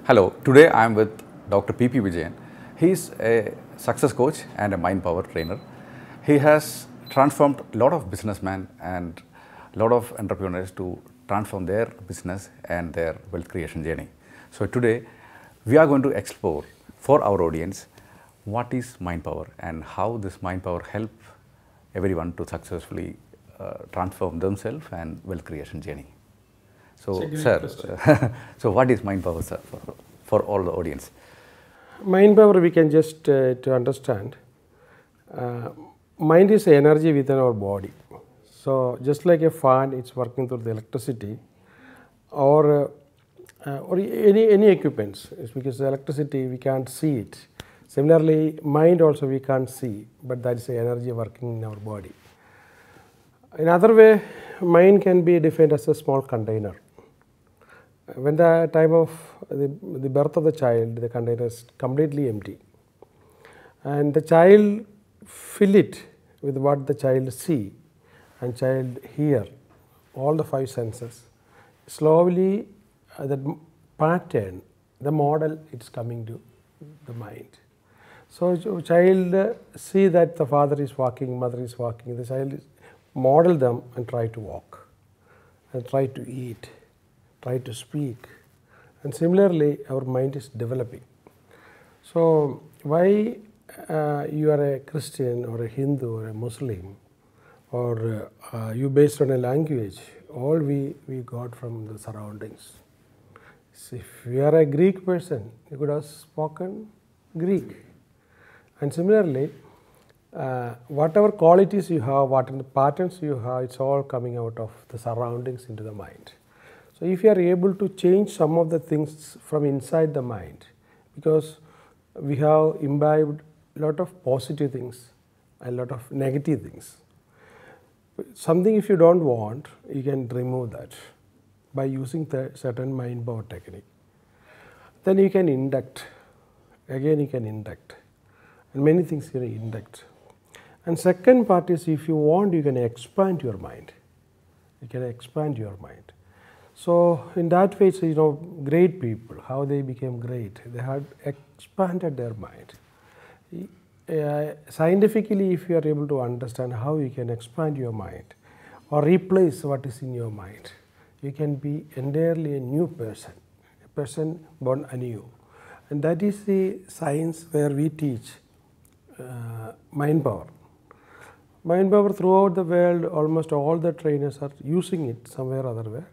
Hello, today I am with Dr. P.P. Vijayan. He is a success coach and a mind power trainer. He has transformed a lot of businessmen and a lot of entrepreneurs to transform their business and their wealth creation journey. So today we are going to explore for our audience what is mind power and how this mind power help everyone to successfully transform themselves and wealth creation journey. So, sir, so what is mind power, sir, for all the audience? Mind power, we can just to understand. Mind is energy within our body. So, just like a fan, it's working through the electricity, or any equipments. It's because the electricity we can't see it. Similarly, mind also we can't see, but that is the energy working in our body. In other way, mind can be defined as a small container. When the time of the birth of the child, the container is completely empty, and the child fill it with what the child see and child hear, all the five senses. Slowly, that pattern, the model, it's coming to the mind. So child see that the father is walking, mother is walking. The child model them and try to walk, and try to eat, try to speak, and similarly our mind is developing. So why you are a Christian or a Hindu or a Muslim, or you based on a language, all we got from the surroundings. So if you are a Greek person, you could have spoken Greek, and similarly whatever qualities you have, whatever patterns you have, it's all coming out of the surroundings into the mind. So if you are able to change some of the things from inside the mind, because we have imbibed a lot of positive things and a lot of negative things. Something if you don't want, you can remove that by using the certain mind power technique. Then you can induct, again you can induct, and many things you can induct. And second part is, if you want, you can expand your mind. You can expand your mind. So in that way, so, great people, how they became great, they had expanded their mind. Scientifically, if you are able to understand how you can expand your mind or replace what is in your mind, you can be entirely a new person, a person born anew. And that is the science where we teach mind power. Mind power throughout the world, almost all the trainers are using it somewhere or other way.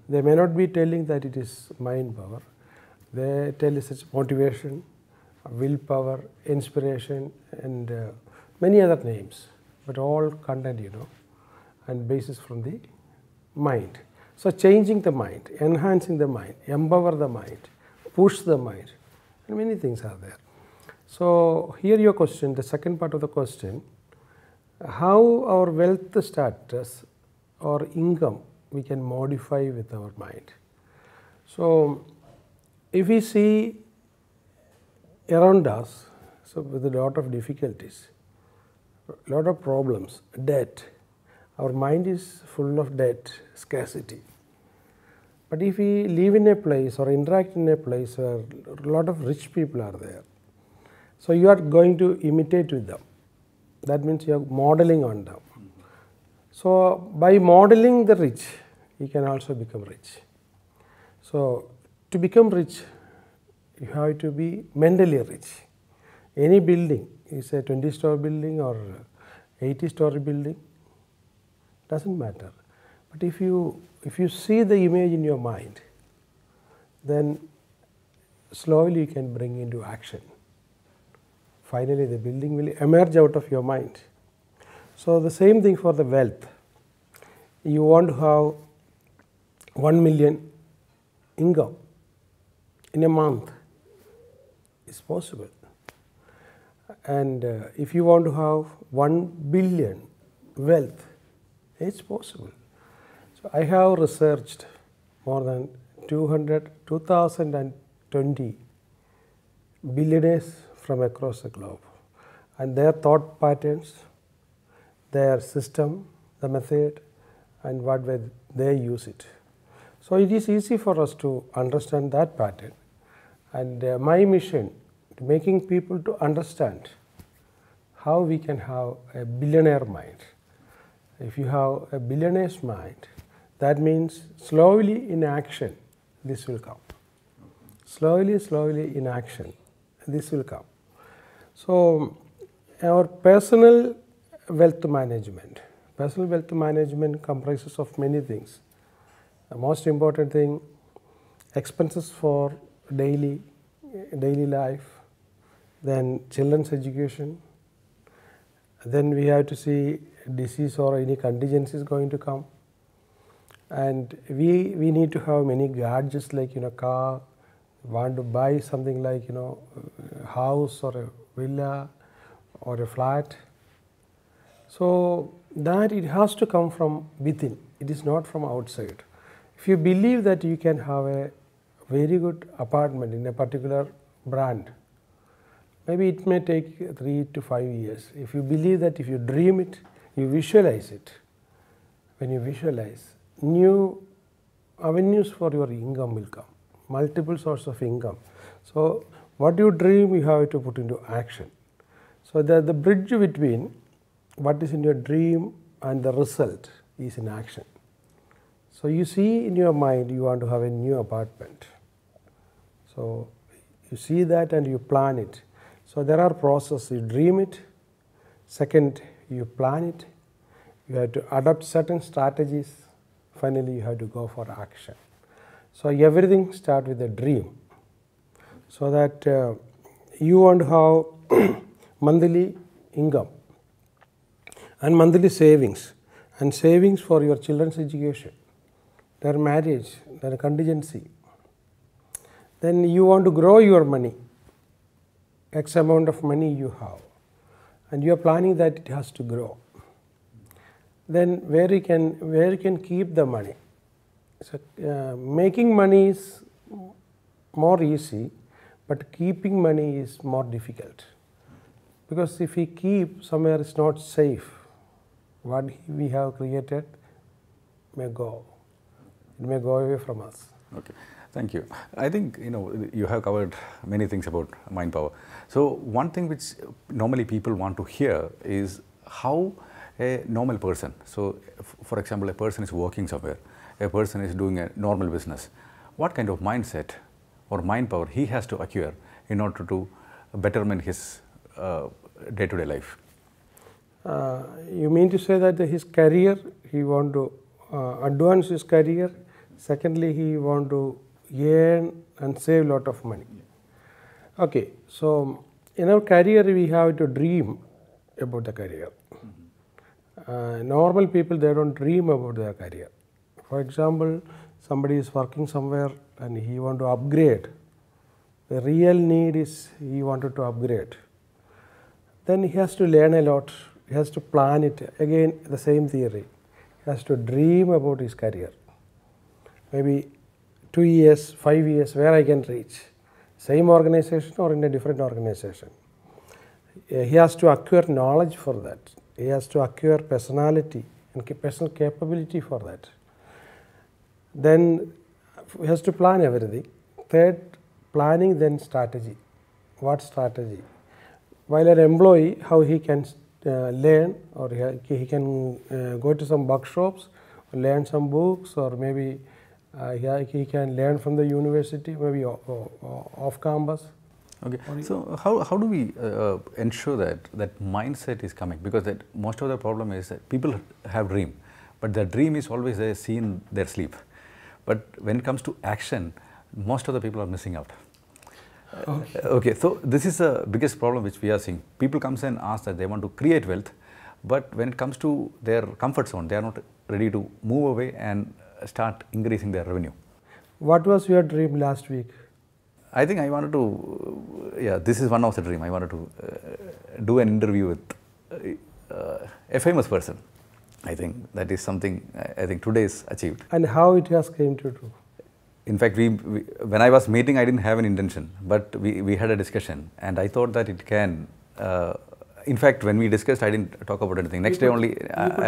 They may not be telling that it is mind power. They tell us it's motivation, willpower, inspiration, and many other names, but all content, and basis from the mind. So changing the mind, enhancing the mind, empower the mind, push the mind, and many things are there. So here your question, the second part of the question, how our wealth status or income we can modify with our mind. So if we see around us, so with a lot of difficulties, a lot of problems, debt, our mind is full of debt, scarcity. But if we live in a place or interact in a place where a lot of rich people are there, so you are going to imitate with them. That means you are modeling on them. So by modeling the rich, you can also become rich. So to become rich, you have to be mentally rich. Any building is a 20-story building or 80-story building, doesn't matter. But if you see the image in your mind, then slowly you can bring into action. Finally, the building will emerge out of your mind. So the same thing for the wealth. You want to have 1 million income in a month, it's possible. And if you want to have 1 billion wealth, it's possible. So I have researched more than 2020 billionaires from across the globe, and their thought patterns, their system, the method, and what way they use it. So it is easy for us to understand that pattern, and my mission to making people to understand how we can have a billionaire mind. If you have a billionaire's mind, that means slowly in action this will come. Slowly in action this will come. So our personal wealth management comprises of many things. The most important thing, expenses for daily life, then children's education, then we have to see disease or any contingency is going to come, and we need to have many gadgets like car, want to buy something like house or a villa or a flat. So that it has to come from within, it is not from outside. If you believe that you can have a very good apartment in a particular brand, maybe it may take 3 to 5 years. If you believe that, if you dream it, you visualize it. When you visualize, new avenues for your income will come, multiple sources of income. So what you dream, you have to put into action. So the bridge between what is in your dream and the result is in action. So you see in your mind you want to have a new apartment. So you see that and you plan it. So there are processes. You dream it. Second, you plan it. You have to adopt certain strategies. Finally, you have to go for action. So everything starts with a dream. So that you want to have monthly income and monthly savings, and savings for your children's education, their marriage, their contingency. Then you want to grow your money, X amount of money you have, and you are planning that it has to grow. Then where you can keep the money. So making money is more easy, but keeping money is more difficult, because if we keep somewhere it's not safe, what we have created may go. It may go away from us. Okay, thank you. I think you have covered many things about mind power. So one thing which normally people want to hear is how a normal person, so for example a person is working somewhere, a person is doing a normal business, what kind of mindset or mind power he has to acquire in order to betterment his day-to-day life? You mean to say that his career, he want to advance his career. Secondly, he want to earn and save a lot of money. Okay, so in our career we have to dream about the career. Normal people, they don't dream about their career. For example, somebody is working somewhere and he want to upgrade. The real need is he wanted to upgrade. Then he has to learn a lot. He has to plan it. Again, the same theory. He has to dream about his career. Maybe 2 years, 5 years, where I can reach. Same organization or in a different organization. He has to acquire knowledge for that. He has to acquire personality and personal capability for that. Then he has to plan everything. Third, planning, then strategy. What strategy? While an employee, how he can learn, or he can go to some workshops, learn some books, or maybe he can learn from the university, maybe off campus. Okay, so how do we ensure that mindset is coming? Because that most of the problem is that people have dream, but the dream is always they see in their sleep. But when it comes to action, most of the people are missing out. Okay, so this is the biggest problem which we are seeing. People comes and ask that they want to create wealth, but when it comes to their comfort zone, they are not ready to move away and start increasing their revenue. What was your dream last week? I think I wanted to, this is one of the dream. I wanted to do an interview with a famous person. I think that is something I think today is achieved. And how it has came to do? In fact, when I was meeting, I didn't have an intention, but we had a discussion, and I thought that it can In fact, when we discussed, I didn't talk about anything. Next day only,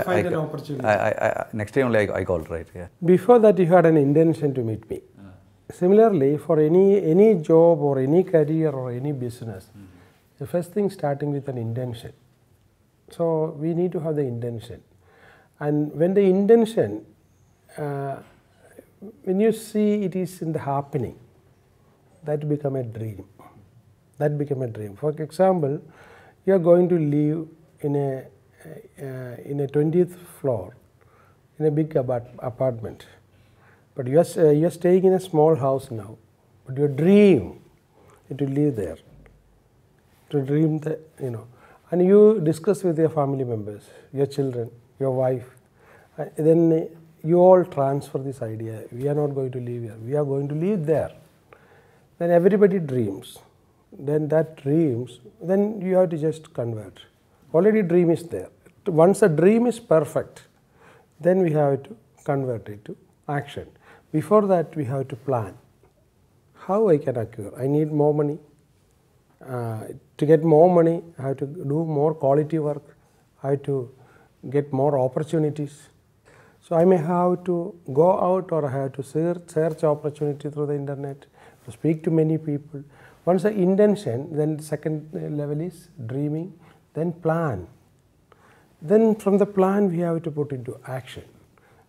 find an opportunity. Next day only I called, right? Yeah. Before that, you had an intention to meet me. Similarly, for any job or any career or any business, the first thing starting with an intention. So we need to have the intention, and when the intention, when you see it is in the happening, that become a dream. That become a dream. For example, you are going to live in a 20th floor in a big apartment, but you are staying in a small house now. But your dream is to live there, to dream the and you discuss with your family members, your children, your wife, then you all transfer this idea. We are not going to live here. We are going to live there. Then everybody dreams. Then that dreams, then you have to just convert. Already dream is there. Once a dream is perfect, then we have to convert it to action. Before that, we have to plan. How I can acquire? I need more money. To get more money, I have to do more quality work. I have to get more opportunities. So I may have to go out, or I have to search opportunity through the internet, to speak to many people. Once the intention, then the second level is dreaming, then plan. Then from the plan we have to put into action.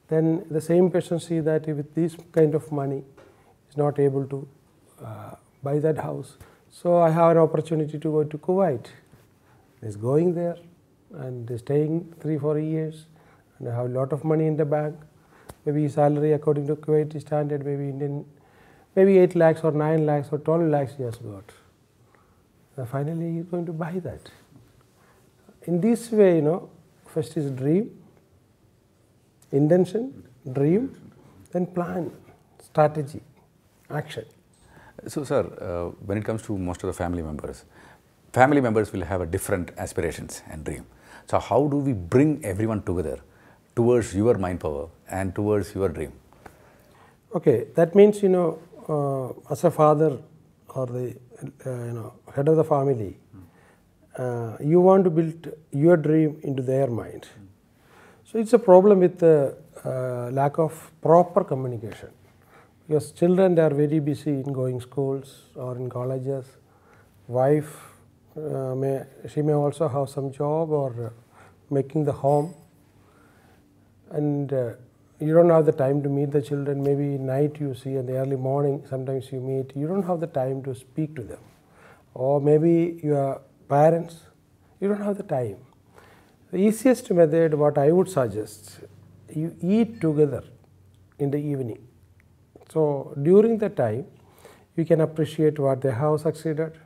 Then the same person see that with this kind of money is not able to buy that house. So I have an opportunity to go to Kuwait. He's going there and staying 3-4 years, and I have a lot of money in the bank. Maybe salary according to Kuwaiti standard, maybe 8 lakhs or 9 lakhs or 12 lakhs he has got. And finally he is going to buy that. In this way, first is dream, intention, dream, then plan, strategy, action. So, sir, when it comes to most of the family members will have a different aspirations and dream. So, how do we bring everyone together towards your mind power and towards your dream? Okay, that means as a father or the head of the family, you want to build your dream into their mind. So it's a problem with the lack of proper communication, because children, they are very busy in going schools or in colleges. Wife she may also have some job or making the home, and you don't have the time to meet the children. Maybe night you see, and the early morning sometimes you meet. You don't have the time to speak to them. Or maybe your parents, you don't have the time. The easiest method, what I would suggest, you eat together in the evening. So during the time, you can appreciate what they have succeeded,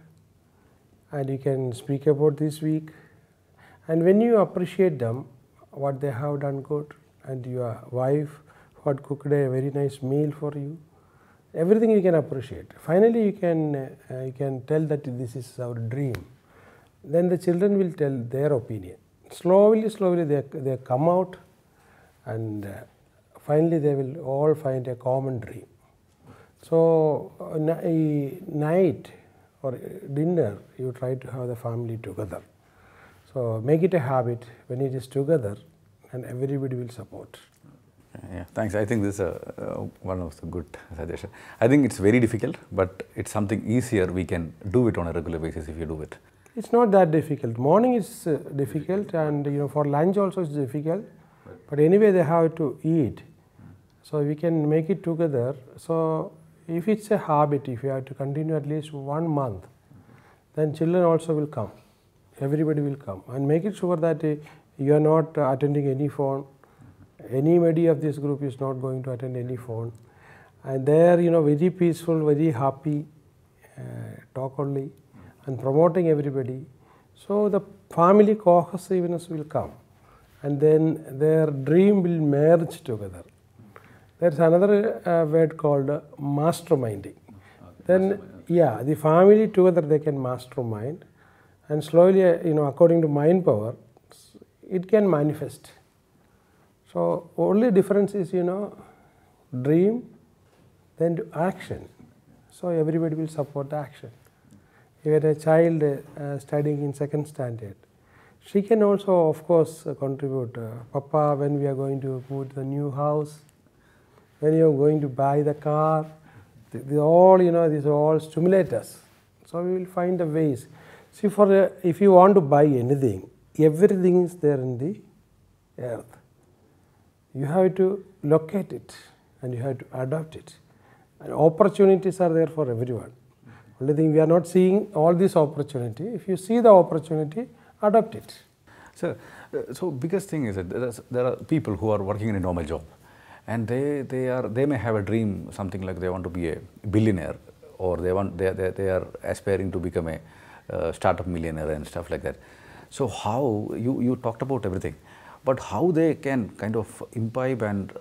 and you can speak about this week. And when you appreciate them, what they have done good, and your wife had cooked a very nice meal for you, everything you can appreciate. Finally, you can tell that this is our dream. Then the children will tell their opinion. Slowly they come out, and finally they will all find a common dream. So night or dinner, you try to have the family together. So make it a habit. When it is together, and everybody will support. Yeah, thanks. I think this is one of the good suggestions. I think it's very difficult, but it's something easier. We can do it on a regular basis if you do it. It's not that difficult. Morning is difficult, and for lunch also it's difficult. But anyway, they have to eat. So we can make it together. So if it's a habit, if you have to continue at least 1 month, then children also will come. Everybody will come, and make it sure that you are not attending any phone. Anybody of this group is not going to attend any phone, and they are very peaceful, very happy, talk only, and promoting everybody. So the family cohesiveness will come, and then their dream will merge together. There's another word called masterminding. Then the family together they can mastermind, and slowly according to mind power, it can manifest. So only difference is dream, then to action. So everybody will support the action. If you had a child studying in 2nd standard, She can also, of course, contribute. Papa, when we are going to move to the new house, when you are going to buy the car, these all stimulate us. So we will find the ways. See, if you want to buy anything, everything is there in the earth. You have to locate it and you have to adopt it. And opportunities are there for everyone. Only thing, we are not seeing all this opportunity. If you see the opportunity, adopt it. So biggest thing is that there are people who are working in a normal job, and they may have a dream, something like they want to be a billionaire, or they are aspiring to become a startup millionaire and stuff like that. So how you talked about everything, but how they can kind of imbibe and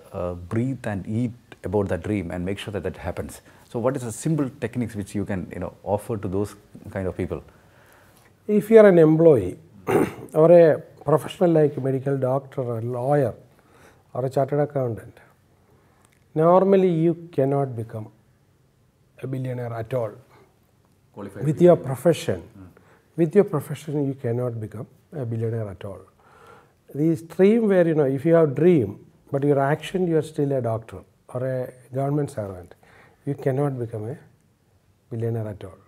breathe and eat about that dream and make sure that that happens. So what is the simple techniques which you can offer to those kind of people? If you are an employee or a professional like a medical doctor or a lawyer or a chartered accountant, normally you cannot become a billionaire at all. Qualified with your profession. With your profession, you cannot become a billionaire at all. The stream where, if you have dream, but your action, you are still a doctor or a government servant, you cannot become a billionaire at all.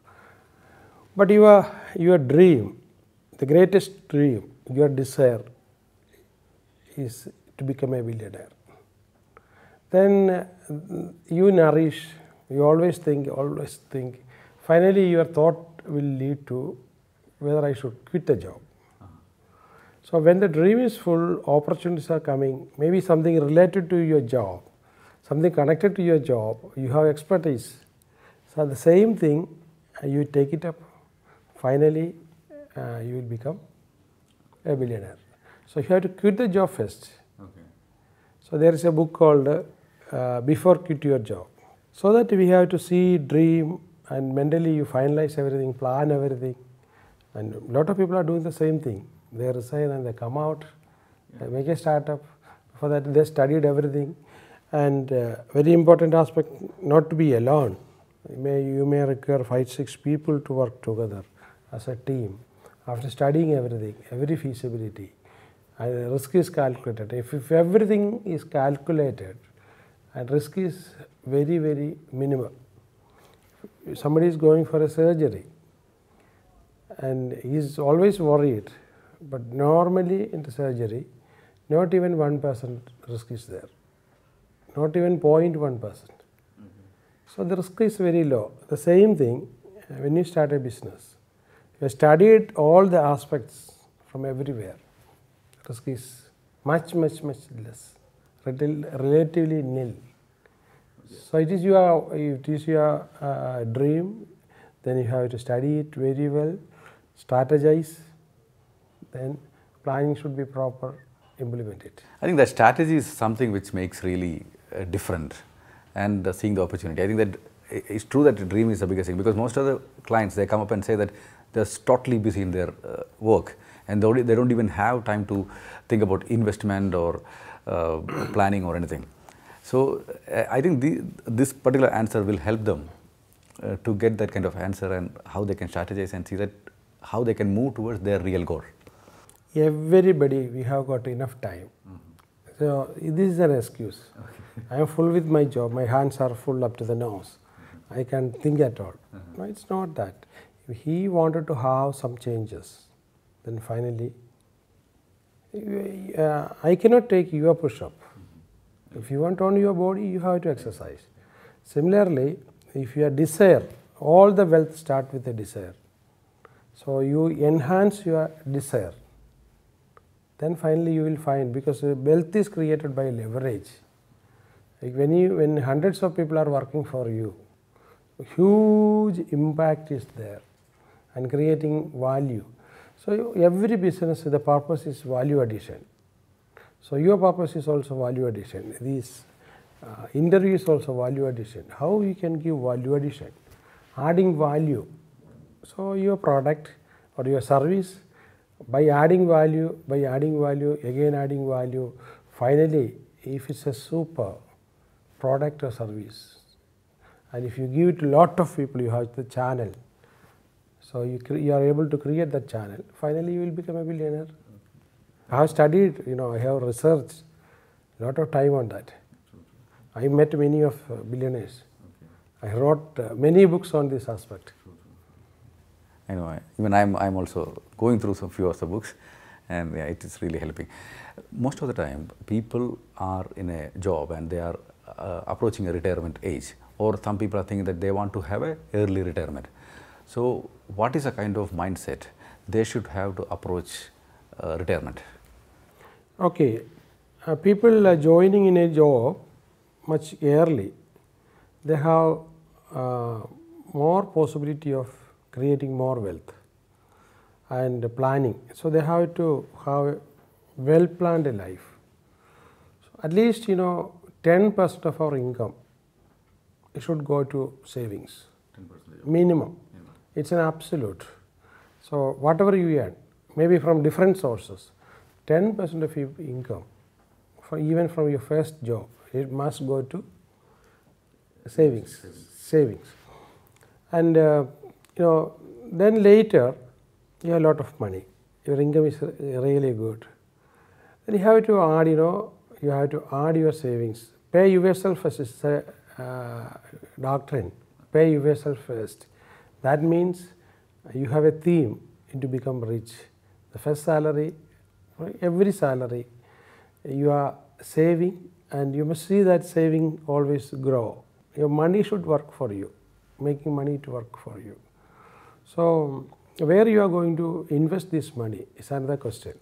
But your dream, the greatest dream, your desire is to become a billionaire. Then you nourish, you always think. Finally, your thought will lead to whether I should quit the job. So when the dream is full, opportunities are coming, maybe something related to your job, something connected to your job, you have expertise. So the same thing, you take it up, finally you will become a billionaire. So you have to quit the job first. Okay. So there is a book called Before Quit Your Job. So that we have to see, dream, and mentally you finalize everything, plan everything. And a lot of people are doing the same thing. They resign and they come out, they make a startup. For that they studied everything. And very important aspect, not to be alone. You may require 5-6 people to work together as a team. After studying everything, every feasibility, and risk is calculated. If everything is calculated and risk is very, very minimal. Somebody is going for a surgery and he is always worried, but normally in the surgery, not even 1% risk is there, not even 0.1%. So the risk is very low. The same thing when you start a business. You have studied all the aspects from everywhere. Risk is much less, relatively nil. So it is your dream, then you have to study it very well, strategize, then planning should be proper, implement it. I think that strategy is something which makes really different, and seeing the opportunity. I think that it's true that the dream is the biggest thing, because most of the clients, they come up and say that they're totally busy in their work, and they don't even have time to think about investment or planning or anything. So I think this particular answer will help them to get that kind of answer, and how they can strategize and see that how they can move towards their real goal. Everybody, we have got enough time. So this is an excuse. I am full with my job, my hands are full up to the nose. I can't think at all. No, it's not that. If he wanted to have some changes, then finally, I cannot take your push-up. If you want on your body, you have to exercise. Similarly, if your desire, all the wealth start with a desire. So you enhance your desire. Then finally you will find, because wealth is created by leverage. Like when hundreds of people are working for you, huge impact is there and creating value. So every business, the purpose is value addition. So your purpose is also value addition. This interview is also value addition. How you can give value addition? Adding value. So your product or your service, by adding value, again adding value, finally, if it's a super product or service, and if you give it to a lot of people, you have the channel. So you are able to create that channel. Finally, you will become a billionaire. I have studied, I have researched a lot of time on that. I met many of billionaires. I wrote many books on this aspect. I know, even I'm also going through some few of the books, and yeah, it is really helping. Most of the time, people are in a job and they are approaching a retirement age, or some people are thinking that they want to have a early retirement. So, what is a kind of mindset they should have to approach retirement? Okay, people are joining in a job much early. They have more possibility of creating more wealth and planning. So, they have to have a well planned life. So, at least 10% of our income should go to savings, 10% minimum. It's an absolute. So, whatever you earn, maybe from different sources, 10% of your income, even from your first job, it must go to savings. And then later you have a lot of money, your income is really good. Then you have to add, you have to add your savings. Pay yourself as a doctrine. Pay yourself first. That means you have a theme to become rich. The first salary, every salary, you are saving, and you must see that saving always grow. Your money should work for you, making money to work for you. So, where you are going to invest this money is another question.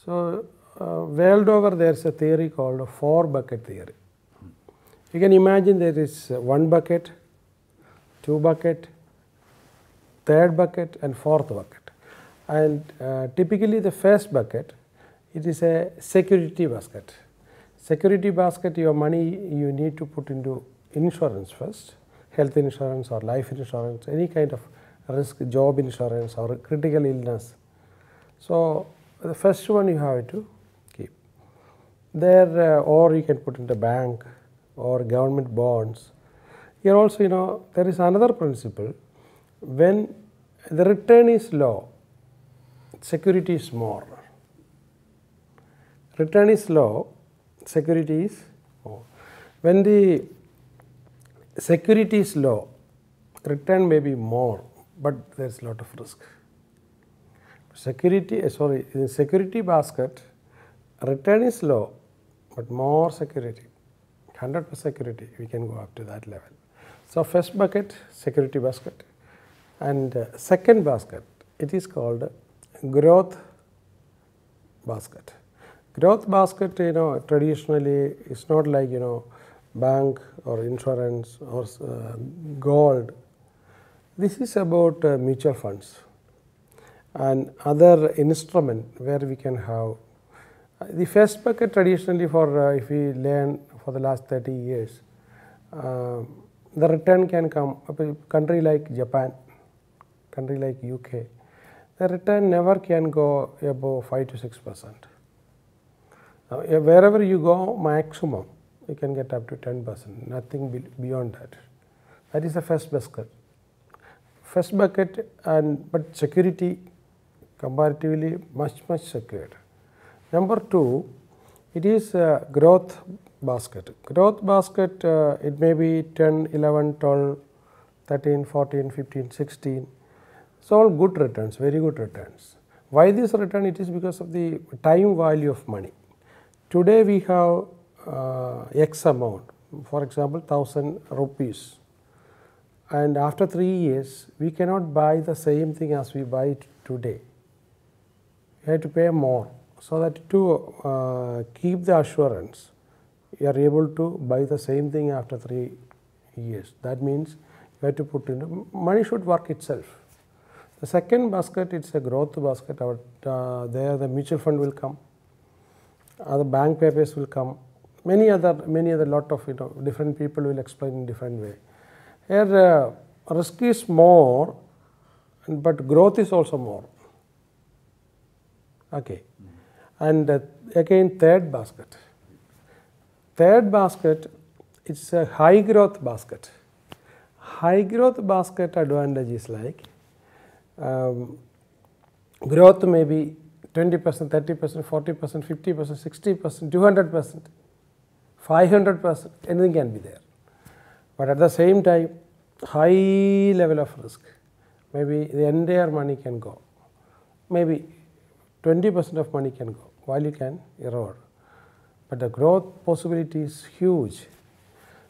So, world over there is a theory called a 4-bucket theory. You can imagine there is 1 bucket, 2 bucket, 3rd bucket and 4th bucket. And typically the first bucket, it is a security basket. Security basket, your money you need to put into insurance first, health insurance or life insurance, any kind of risk, job insurance or critical illness. So, the first one you have to keep there, or you can put in the bank or government bonds. Here also, there is another principle. When the return is low, security is more. Return is low, security is more. When the security is low, return may be more, but there is a lot of risk. In security basket, return is low, but more security, 100% security, we can go up to that level. So, first bucket, security basket, and second basket, it is called growth basket. Growth basket, traditionally is not like, bank or insurance or gold. This is about mutual funds and other instrument where we can have the first bucket. Traditionally, for if we learn for the last 30 years, the return can come. A country like Japan, country like UK, the return never can go above 5 to 6%. Wherever you go, maximum you can get up to 10%, nothing beyond that. That is the first bucket. First bucket, but security comparatively much secured. Number 2, it is a growth basket. Growth basket, it may be 10, 11, 12, 13, 14, 15, 16. It's all good returns, very good returns. Why this return? It is because of the time value of money. Today we have X amount, for example 1000 rupees, and after 3 years we cannot buy the same thing as we buy it today. You have to pay more, so that to keep the assurance you are able to buy the same thing after 3 years. That means you have to put in, money should work itself. The second basket, it's a growth basket. There the mutual fund will come, the bank papers will come, many other lot of different people will explain in different way. Here risk is more, but growth is also more. Okay, and again third basket. Third basket, it's a high growth basket. High growth basket advantage is like growth may be 20%, 30%, 40%, 50%, 60%, 200%, 500%, anything can be there. But at the same time, high level of risk. Maybe the entire money can go. Maybe 20% of money can go, while you can erode. But the growth possibility is huge.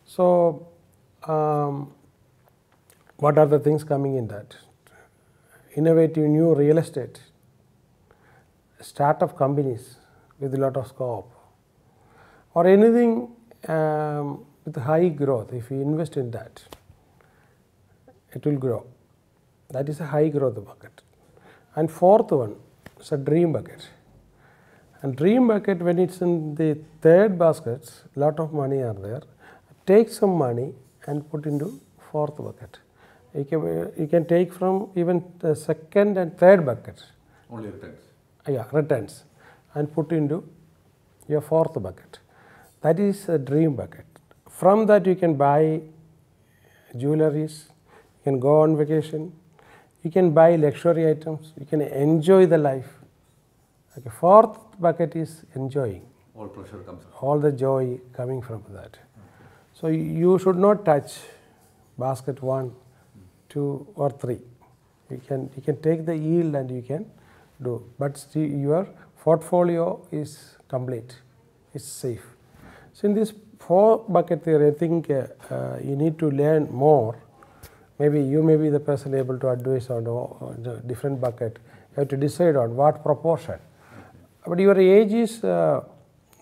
So, what are the things coming in that? Innovative new real estate, startup companies with a lot of scope, or anything with high growth. If you invest in that, it will grow. That is a high growth bucket. And fourth one is a dream bucket. And dream bucket, when it's in the third basket, lot of money are there. Take some money and put into fourth bucket. You can take from even the second and third buckets. Only returns. Yeah, returns, and put into your fourth bucket. That is a dream bucket. From that you can buy jewelries, you can go on vacation, you can buy luxury items, you can enjoy the life. Okay, fourth bucket is enjoying. All pleasure comes. All the joy coming from that. Okay. So you should not touch basket 1, 2 or 3. You can take the yield and you can do, but your portfolio is complete, it's safe. So in this 4 bucket theory, I think you need to learn more. Maybe you may be the person able to advise on the different bucket. You have to decide on what proportion. But your age is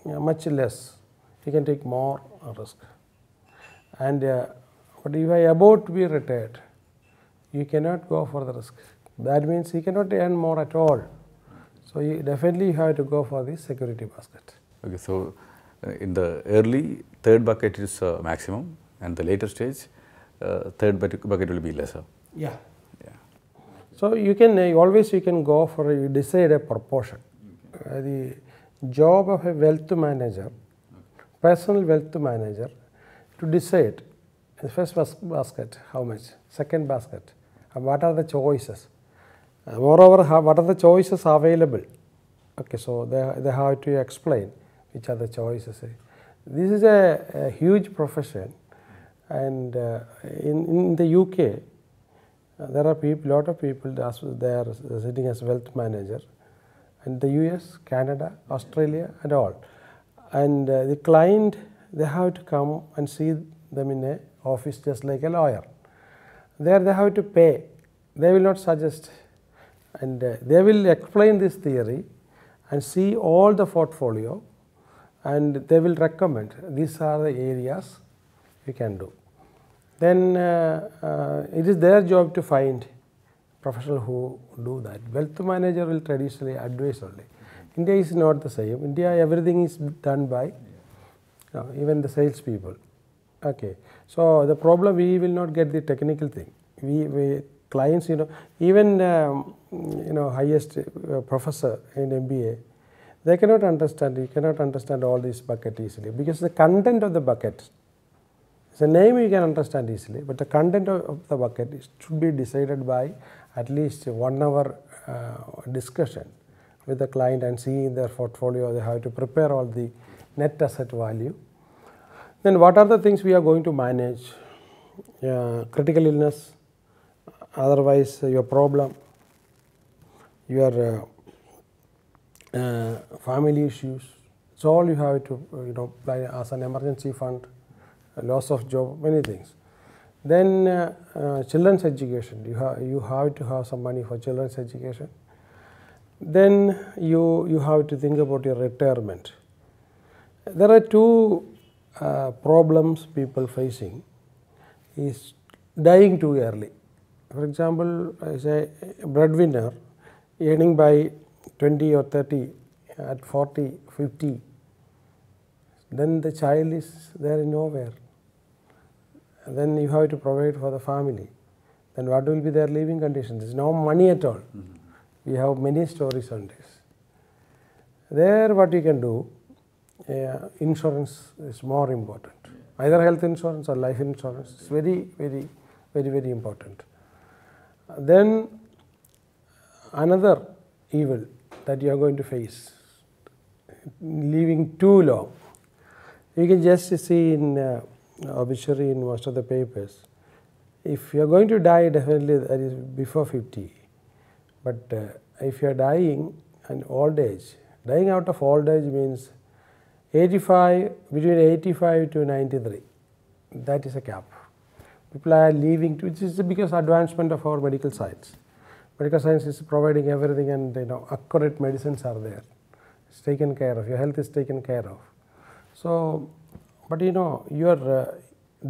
much less. You can take more risk. And but if you are about to be retired, you cannot go for the risk. That means you cannot earn more at all. So you definitely have to go for the security basket. Okay, so in the early, third bucket is maximum, and the later stage, third bucket will be lesser. Yeah. Yeah. So you can always you can go for you decide a proportion. The job of a wealth manager, personal wealth manager, to decide the first basket how much, second basket, what are the choices. Moreover, what are the choices available? Okay, so they have to explain which are the choices. This is a huge profession, and in the UK, there are lot of people they are sitting as wealth manager, and the US, Canada, Australia, and all. And the client, they have to come and see them in a office just like a lawyer. There they have to pay. They will not suggest. And they will explain this theory and see all the portfolio, and they will recommend these are the areas you can do. Then it is their job to find professional who do that. Wealth manager will traditionally advise only. India is not the same. India, everything is done by even the salespeople. Okay, so the problem, we will not get the technical thing. We clients, even highest professor in MBA, they cannot understand. You cannot understand all these buckets easily, because the content of the bucket, the name you can understand easily, but the content of the bucket should be decided by at least 1 hour discussion with the client and see in their portfolio. They have to prepare all the net asset value. Then what are the things we are going to manage? Critical illness, otherwise your problem, your family issues. It's all you have to apply as an emergency fund, loss of job, many things. Then children's education, you have to have some money for children's education. Then you have to think about your retirement. There are 2 problems people facing, is dying too early. For example, as a breadwinner earning by 20 or 30, at 40, 50, then the child is there nowhere. Then you have to provide for the family. Then what will be their living conditions? There is no money at all. We have many stories on this. There what you can do, insurance is more important. Either health insurance or life insurance is very, very, very, very important. Then another evil that you are going to face, living too long. You can just see in obituary in most of the papers, if you are going to die, definitely that is before 50. But if you are dying in old age, dying out of old age means 85, between 85 to 93. That is a cap. People are leaving, which is because advancement of our medical science. Medical science is providing everything, and accurate medicines are there. It's taken care of. Your health is taken care of. So, but your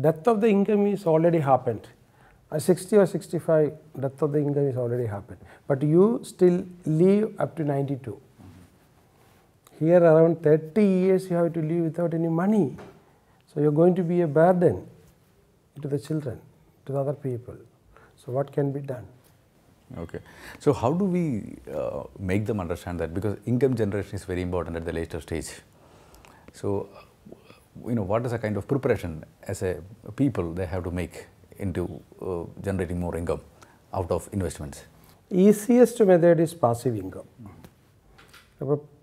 death of the income is already happened. At 60 or 65, death of the income is already happened. But you still live up to 92. Here around 30 years you have to live without any money. So you are going to be a burden to the children, to the other people. So what can be done? Okay. So how do we make them understand that? Because income generation is very important at the later stage. So, what is a kind of preparation as a people they have to make into generating more income out of investments? Easiest method is passive income.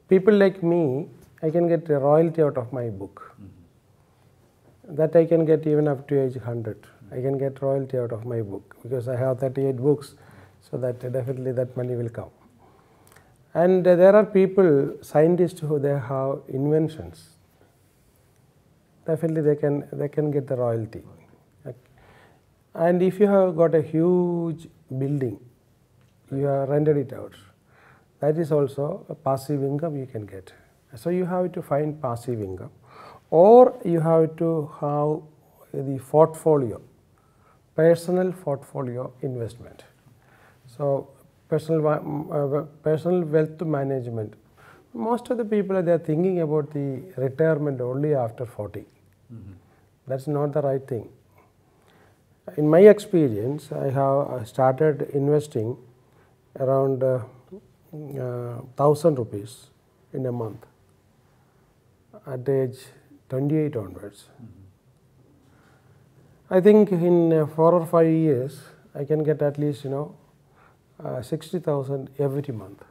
People like me, I can get a royalty out of my book. That I can get even up to age 100. I can get royalty out of my book because I have 38 books, so that definitely that money will come. And there are people, scientists, who they have inventions. Definitely they can get the royalty. And if you have got a huge building, you have rented it out, that is also a passive income you can get. So you have to find passive income, or you have to have the portfolio, personal portfolio investment. So personal wealth management. Most of the people, they are thinking about the retirement only after 40. That's not the right thing. In my experience, I have started investing around 1,000 rupees in a month at age 28 onwards. I think in 4 or 5 years, I can get at least 60,000 every month.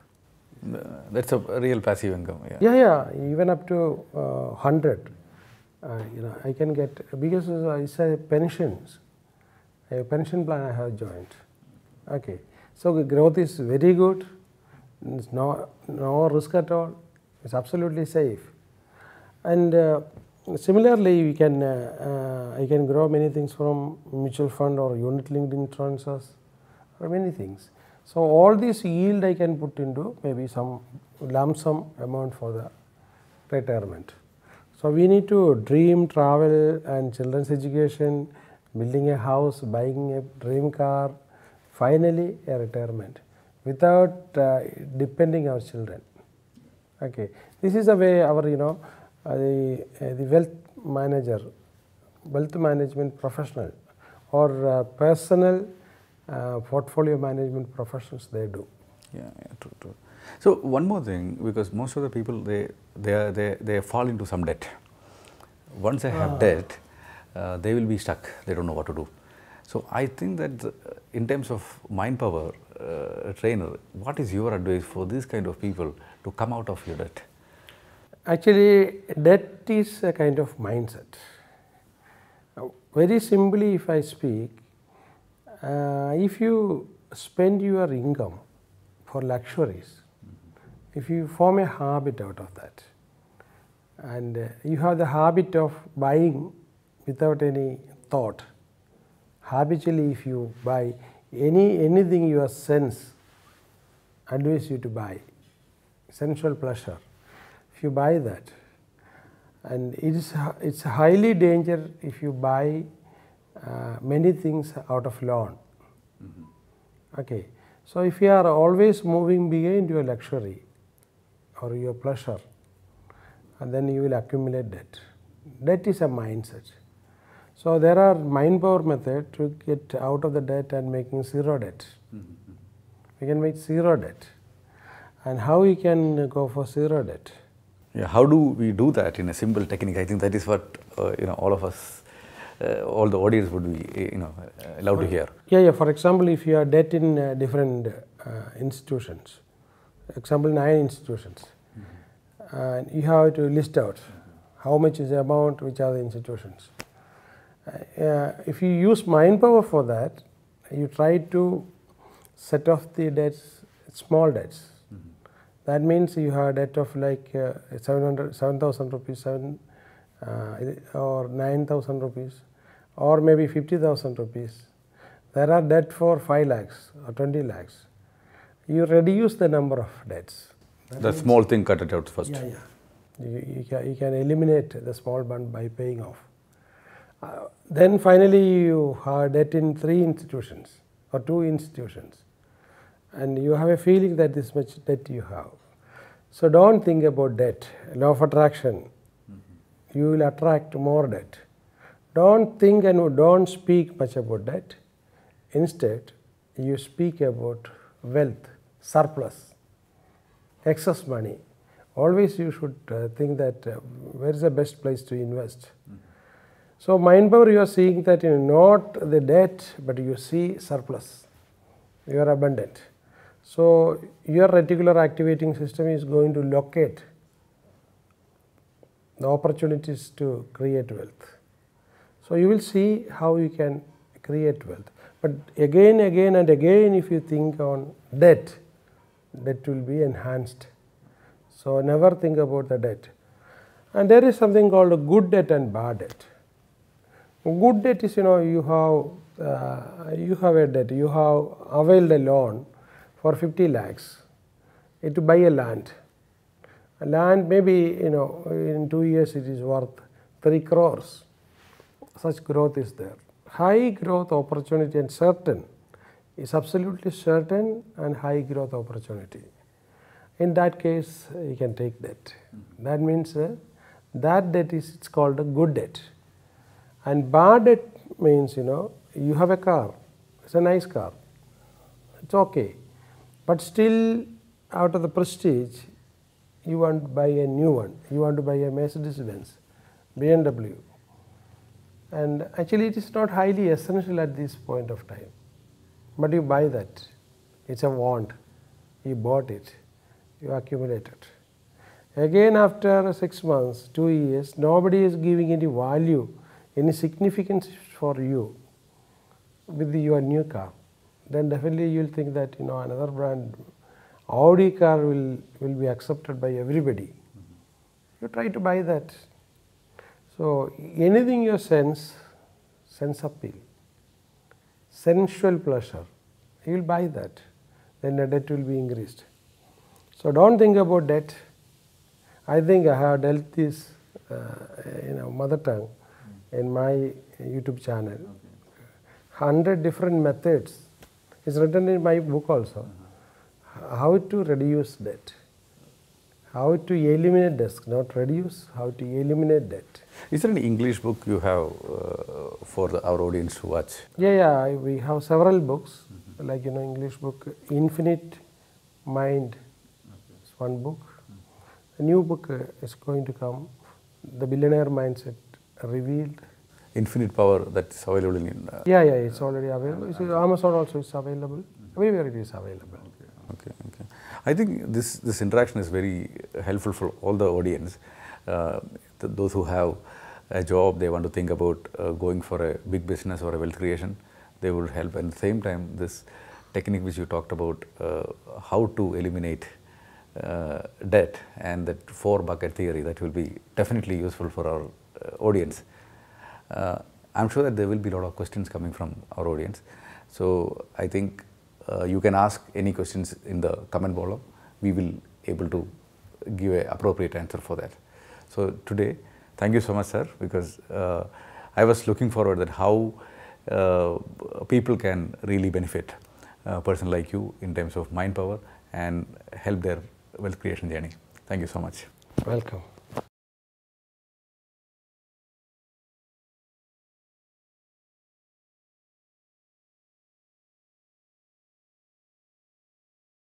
That's a real passive income. Yeah, even up to 100. I can get, because it's a pensions. A pension plan I have joined. Okay, so the growth is very good. It's no risk at all. It's absolutely safe. And similarly, I can grow many things from mutual fund or unit-linked insurances, or many things. So all this yield I can put into maybe some lump sum amount for the retirement. So we need to dream, travel, and children's education, building a house, buying a dream car, finally a retirement without depending our children. Okay, this is the way our the wealth management professional or personal portfolio management professionals they do. Yeah, true. So one more thing, because most of the people they fall into some debt. Once they have debt, they will be stuck. They don't know what to do. So I think that in terms of mind power trainer, what is your advice for these kind of people to come out of your debt? Actually, debt is a kind of mindset. Very simply, if I speak, if you spend your income for luxuries, if you form a habit out of that, and you have the habit of buying without any thought, habitually if you buy anything your sense advise you to buy, sensual pleasure, if you buy that, and it's highly danger if you buy many things out of loan. Okay, so if you are always moving behind your luxury or your pleasure, and then you will accumulate debt. Debt is a mindset. So there are mind power method to get out of the debt and making zero debt. We can make zero debt. And how we can go for zero debt? Yeah, how do we do that in a simple technique? I think that is what all of us, all the audience would be allowed to hear. Yeah. For example, if you are debt in different institutions, example 9 institutions, and you have to list out how much is the amount, which are the institutions. If you use mind power for that, you try to set off the debts, small debts. That means you have a debt of like 7,000 rupees, or 9,000 rupees, or maybe 50,000 rupees. There are debt for 5 lakhs or 20 lakhs. You reduce the number of debts. The small thing, cut it out first. Yeah. You can eliminate the small one by paying off. Then finally you have debt in 3 institutions or 2 institutions, and you have a feeling that this much debt you have. So don't think about debt. Law of attraction. You will attract more debt. Don't think and don't speak much about debt. Instead, you speak about wealth, surplus, excess money. Always you should think that where is the best place to invest. So mind power, you are seeing that not the debt, but you see surplus. You are abundant. So your reticular activating system is going to locate the opportunities to create wealth. So you will see how you can create wealth. But again and again, if you think on debt, debt will be enhanced. So never think about the debt. And there is something called a good debt and bad debt. Good debt is, you have a debt, you have availed a loan for 50 lakhs to buy a land. A land maybe, in 2 years it is worth 3 crores. Such growth is there. High growth opportunity and certain, is absolutely certain and high growth opportunity. In that case, you can take debt. That means that debt is, it's called a good debt. And bad debt means, you have a car, it's a nice car, it's okay. But still, out of the prestige, you want to buy a new one. You want to buy a Mercedes-Benz, BMW. And actually it is not highly essential at this point of time. But you buy that. It's a want. You bought it. You accumulate it. Again after 6 months, 2 years, nobody is giving any value, any significance for you with your new car. Then definitely you will think that another brand, Audi car will be accepted by everybody. You try to buy that. So anything you sense appeal, sensual pleasure, you will buy that. Then the debt will be increased. So don't think about debt. I think I have dealt this, mother tongue in my YouTube channel. 100 different methods. It's written in my book also. How to reduce debt. How to eliminate debt, not reduce, how to eliminate debt. Is there any English book you have for our audience to watch? Yeah, we have several books, like English book, Infinite Mind is one book. A new book is going to come, The Billionaire Mindset Revealed. Infinite Power, that's available in... Yeah, it's already available. Amazon also is available. Everywhere it is available. Okay. I think this interaction is very helpful for all the audience. Those who have a job, they want to think about going for a big business or a wealth creation, they would help. And at the same time, this technique which you talked about, how to eliminate debt and that 4-bucket theory, that will be definitely useful for our audience. I'm sure that there will be a lot of questions coming from our audience. So I think you can ask any questions in the comment below. We will able to give an appropriate answer for that. So today, thank you so much, sir, because I was looking forward that how people can really benefit a person like you in terms of mind power and help their wealth creation journey. Thank you so much. Welcome.